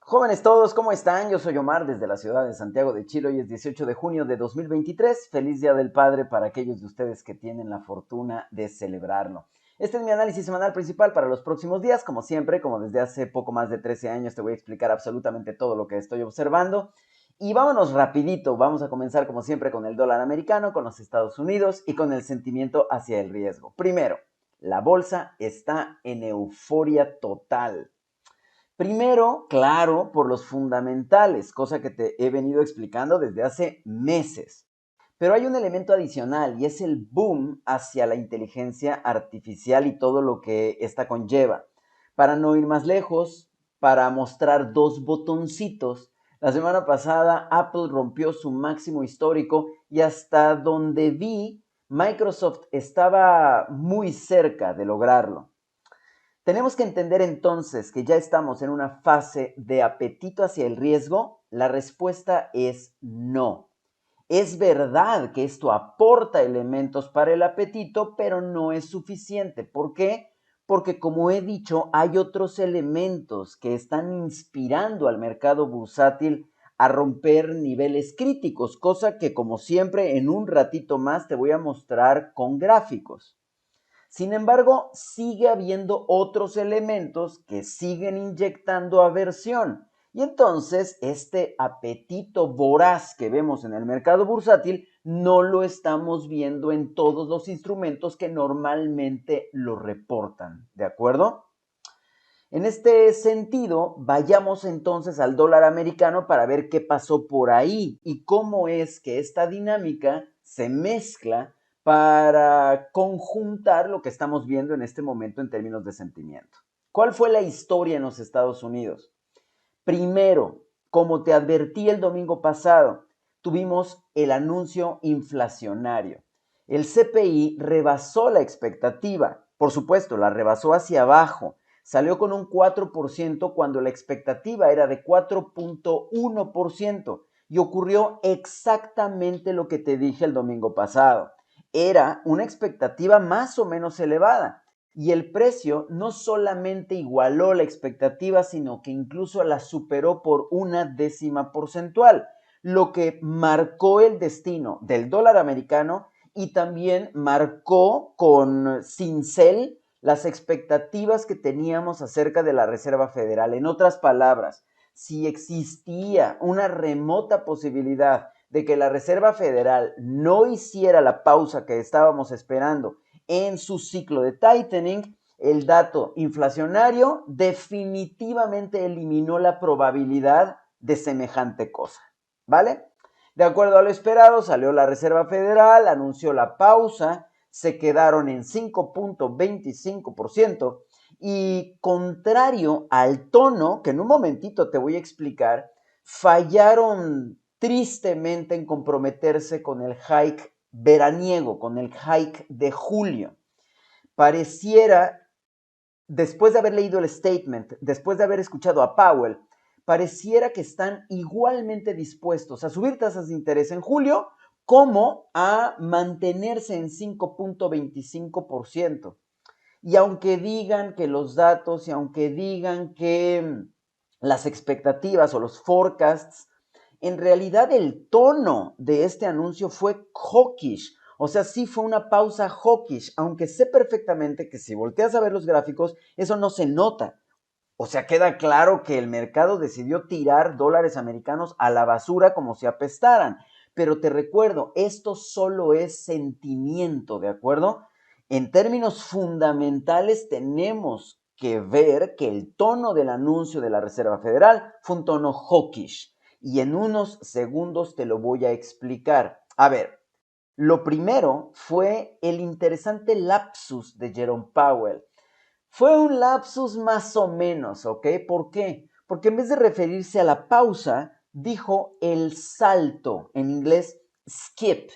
Jóvenes todos, ¿cómo están? Yo soy Omar desde la ciudad de Santiago de Chile. Hoy es 18 de junio de 2023. Feliz Día del Padre para aquellos de ustedes que tienen la fortuna de celebrarlo. Este es mi análisis semanal principal para los próximos días. Como siempre, como desde hace poco más de 13 años, te voy a explicar absolutamente todo lo que estoy observando. Y vámonos rapidito. Vamos a comenzar como siempre con el dólar americano, con los Estados Unidos y con el sentimiento hacia el riesgo. Primero, la bolsa está en euforia total. Primero, claro, por los fundamentales, cosa que te he venido explicando desde hace meses. Pero hay un elemento adicional y es el boom hacia la inteligencia artificial y todo lo que esta conlleva. Para no ir más lejos, para mostrar dos botoncitos, la semana pasada Apple rompió su máximo histórico y hasta donde vi, Microsoft estaba muy cerca de lograrlo. Tenemos que entender entonces que ya estamos en una fase de apetito hacia el riesgo. La respuesta es no. Es verdad que esto aporta elementos para el apetito, pero no es suficiente. ¿Por qué? Porque como he dicho, hay otros elementos que están inspirando al mercado bursátil a romper niveles críticos, cosa que como siempre en un ratito más te voy a mostrar con gráficos. Sin embargo, sigue habiendo otros elementos que siguen inyectando aversión. Y entonces este apetito voraz que vemos en el mercado bursátil no lo estamos viendo en todos los instrumentos que normalmente lo reportan. ¿De acuerdo? En este sentido, vayamos entonces al dólar americano para ver qué pasó por ahí y cómo es que esta dinámica se mezcla para conjuntar lo que estamos viendo en este momento en términos de sentimiento. ¿Cuál fue la historia en los Estados Unidos? Primero, como te advertí el domingo pasado, tuvimos el anuncio inflacionario. El CPI rebasó la expectativa, por supuesto, la rebasó hacia abajo. Salió con un 4% cuando la expectativa era de 4.1% y ocurrió exactamente lo que te dije el domingo pasado. Era una expectativa más o menos elevada y el precio no solamente igualó la expectativa, sino que incluso la superó por una décima porcentual, lo que marcó el destino del dólar americano y también marcó con cincel las expectativas que teníamos acerca de la Reserva Federal. En otras palabras, si existía una remota posibilidad de que la Reserva Federal no hiciera la pausa que estábamos esperando en su ciclo de tightening, el dato inflacionario definitivamente eliminó la probabilidad de semejante cosa, ¿vale? De acuerdo a lo esperado, salió la Reserva Federal, anunció la pausa, se quedaron en 5.25% y contrario al tono, que en un momentito te voy a explicar, fallaron tristemente en comprometerse con el hike veraniego, con el hike de julio. Pareciera, después de haber leído el statement, después de haber escuchado a Powell, pareciera que están igualmente dispuestos a subir tasas de interés en julio como a mantenerse en 5.25%. Y aunque digan que los datos y aunque digan que las expectativas o los forecasts, en realidad el tono de este anuncio fue hawkish. O sea, sí fue una pausa hawkish, aunque sé perfectamente que si volteas a ver los gráficos, eso no se nota. O sea, queda claro que el mercado decidió tirar dólares americanos a la basura como si apestaran. Pero te recuerdo, esto solo es sentimiento, ¿de acuerdo? En términos fundamentales tenemos que ver que el tono del anuncio de la Reserva Federal fue un tono hawkish. Y en unos segundos te lo voy a explicar. A ver, lo primero fue el interesante lapsus de Jerome Powell. Fue un lapsus más o menos, ¿ok? ¿Por qué? Porque en vez de referirse a la pausa, dijo el salto, en inglés skip.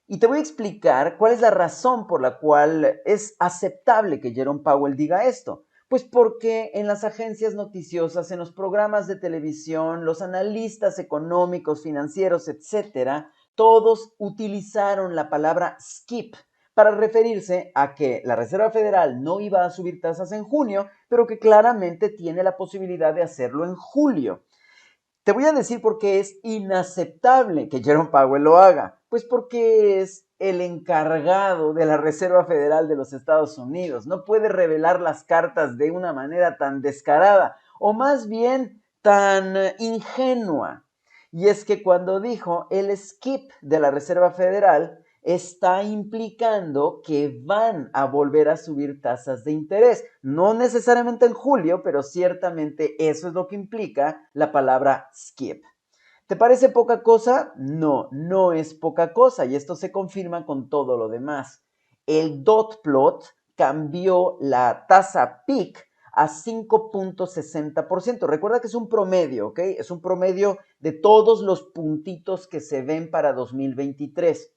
Y te voy a explicar cuál es la razón por la cual es aceptable que Jerome Powell diga esto. Pues porque en las agencias noticiosas, en los programas de televisión, los analistas económicos, financieros, etcétera, todos utilizaron la palabra skip para referirse a que la Reserva Federal no iba a subir tasas en junio, pero que claramente tiene la posibilidad de hacerlo en julio. Te voy a decir por qué es inaceptable que Jerome Powell lo haga. Pues porque es el encargado de la Reserva Federal de los Estados Unidos. No puede revelar las cartas de una manera tan descarada, o más bien tan ingenua. Y es que cuando dijo el skip de la Reserva Federal, está implicando que van a volver a subir tasas de interés. No necesariamente en julio, pero ciertamente eso es lo que implica la palabra skip. ¿Te parece poca cosa? No, no es poca cosa, y esto se confirma con todo lo demás. El dot plot cambió la tasa peak a 5.60%. Recuerda que es un promedio, ¿ok? Es un promedio de todos los puntitos que se ven para 2023.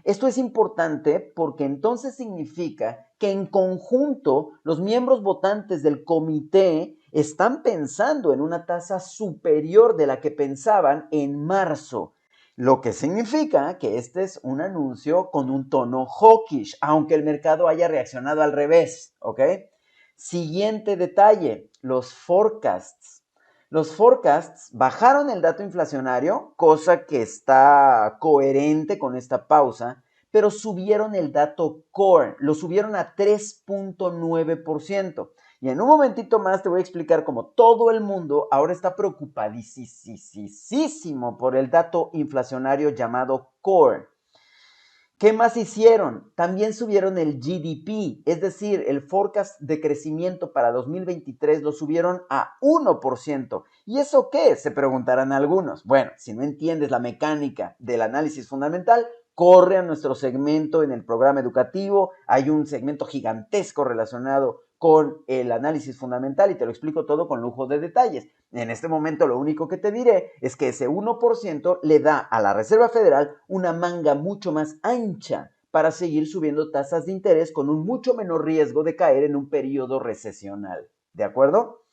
Esto es importante porque entonces significa que en conjunto los miembros votantes del comité están pensando en una tasa superior de la que pensaban en marzo, lo que significa que este es un anuncio con un tono hawkish, aunque el mercado haya reaccionado al revés, ¿ok? Siguiente detalle, los forecasts. Los forecasts bajaron el dato inflacionario, cosa que está coherente con esta pausa, pero subieron el dato core, lo subieron a 3.9%. Y en un momentito más te voy a explicar cómo todo el mundo ahora está preocupadísimo por el dato inflacionario llamado core. ¿Qué más hicieron? También subieron el GDP, es decir, el forecast de crecimiento para 2023 lo subieron a 1%. ¿Y eso qué? Se preguntarán algunos. Bueno, si no entiendes la mecánica del análisis fundamental, corre a nuestro segmento en el programa educativo. Hay un segmento gigantesco relacionado con el análisis fundamental y te lo explico todo con lujo de detalles. En este momento lo único que te diré es que ese 1% le da a la Reserva Federal una manga mucho más ancha para seguir subiendo tasas de interés con un mucho menor riesgo de caer en un periodo recesional. ¿De acuerdo?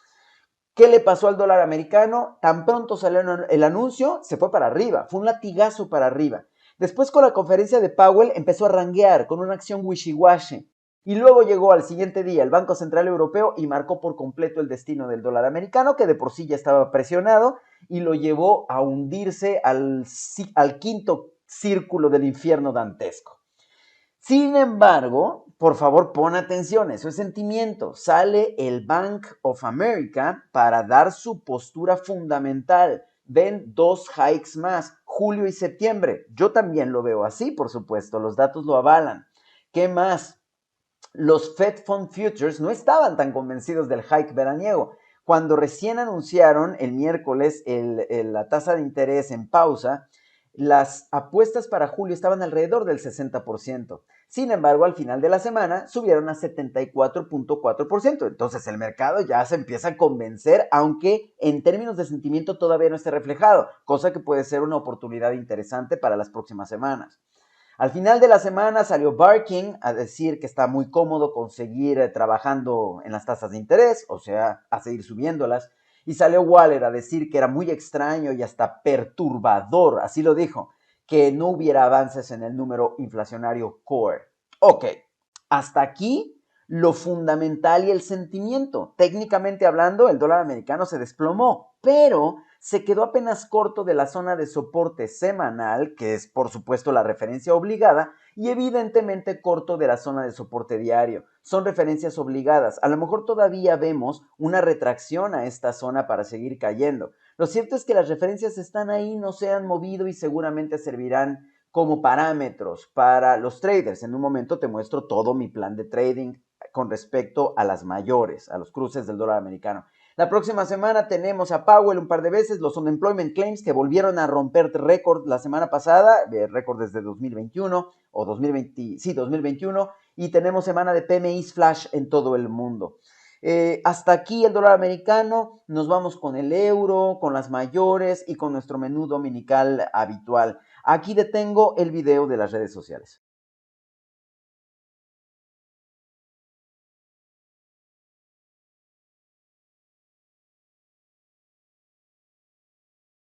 ¿Qué le pasó al dólar americano? Tan pronto salió el anuncio, se fue para arriba, fue un latigazo para arriba. Después con la conferencia de Powell empezó a ranguear con una acción wishy-washy. Y luego llegó al siguiente día el Banco Central Europeo y marcó por completo el destino del dólar americano, que de por sí ya estaba presionado, y lo llevó a hundirse al quinto círculo del infierno dantesco. Sin embargo, por favor pon atención, eso es sentimiento. Sale el Bank of America para dar su postura fundamental. Ven 2 hikes más, julio y septiembre. Yo también lo veo así, por supuesto, los datos lo avalan. ¿Qué más? Los Fed Fund Futures no estaban tan convencidos del hike veraniego. Cuando recién anunciaron el miércoles la tasa de interés en pausa, las apuestas para julio estaban alrededor del 60%. Sin embargo, al final de la semana subieron a 74.4%. Entonces el mercado ya se empieza a convencer, aunque en términos de sentimiento todavía no esté reflejado, cosa que puede ser una oportunidad interesante para las próximas semanas. Al final de la semana salió Barkin a decir que está muy cómodo con seguir trabajando en las tasas de interés, o sea, a seguir subiéndolas. Y salió Waller a decir que era muy extraño y hasta perturbador, así lo dijo, que no hubiera avances en el número inflacionario core. Ok, hasta aquí lo fundamental y el sentimiento. Técnicamente hablando, el dólar americano se desplomó, pero se quedó apenas corto de la zona de soporte semanal, que es por supuesto la referencia obligada, y evidentemente corto de la zona de soporte diario. Son referencias obligadas. A lo mejor todavía vemos una retracción a esta zona para seguir cayendo. Lo cierto es que las referencias están ahí, no se han movido y seguramente servirán como parámetros para los traders. En un momento te muestro todo mi plan de trading con respecto a las mayores, a los cruces del dólar americano. La próxima semana tenemos a Powell un par de veces, los unemployment claims que volvieron a romper récord la semana pasada, récord desde 2021 o 2021, y tenemos semana de PMIs flash en todo el mundo. Hasta aquí el dólar americano, nos vamos con el euro, con las mayores y con nuestro menú dominical habitual. Aquí detengo el video de las redes sociales.